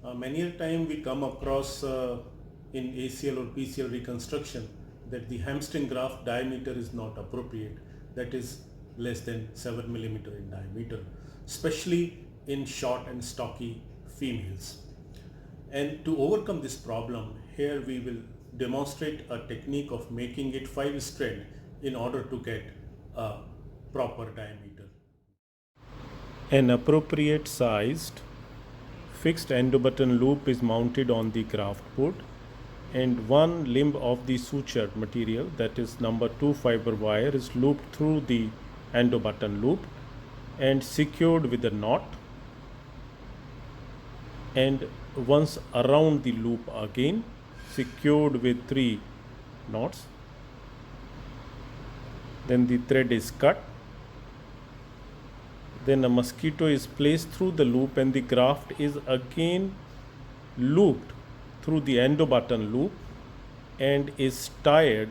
Many a time we come across in ACL or PCL reconstruction that the hamstring graft diameter is not appropriate, that is less than 7 millimeter in diameter, especially in short and stocky females. And to overcome this problem, here we will demonstrate a technique of making it 5 strand in order to get a proper diameter. An appropriate sized fixed endobutton loop is mounted on the graft board, and one limb of the suture material, that is number 2 fiber wire, is looped through the endobutton loop and secured with a knot, and once around the loop again secured with 3 knots. Then the thread is cut. Then a mosquito is placed through the loop and the graft is again looped through the endobutton loop and is tied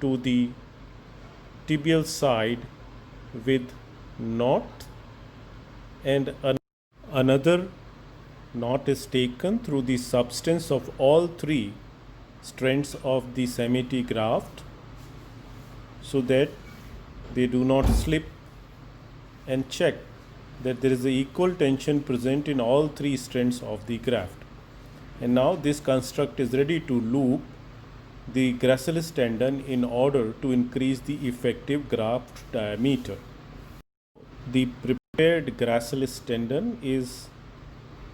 to the tibial side with knot, and another knot is taken through the substance of all 3 strands of the semi-T graft so that they do not slip, and check that there is an equal tension present in all 3 strands of the graft. And now this construct is ready to loop the gracilis tendon in order to increase the effective graft diameter. The prepared gracilis tendon is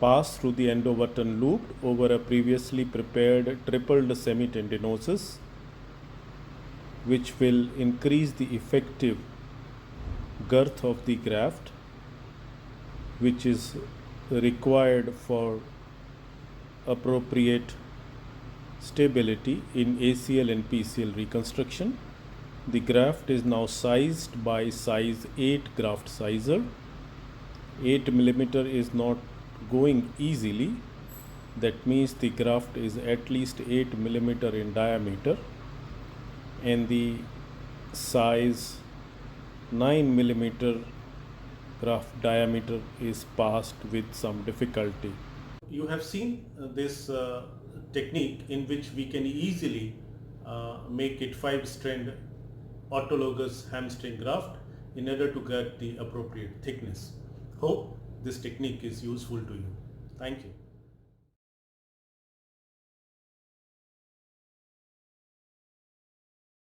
passed through the endobutton loop over a previously prepared tripled semitendinosus, which will increase the effective girth of the graft, which is required for appropriate stability in ACL and PCL reconstruction. The graft is now sized by size 8 graft sizer. 8 millimeter is not going easily. That means the graft is at least 8 millimeter in diameter, and the size 9 millimeter graft diameter is passed with some difficulty. You have seen this technique in which we can easily make it 5 strand autologous hamstring graft in order to get the appropriate thickness. Hope this technique is useful to you. Thank you.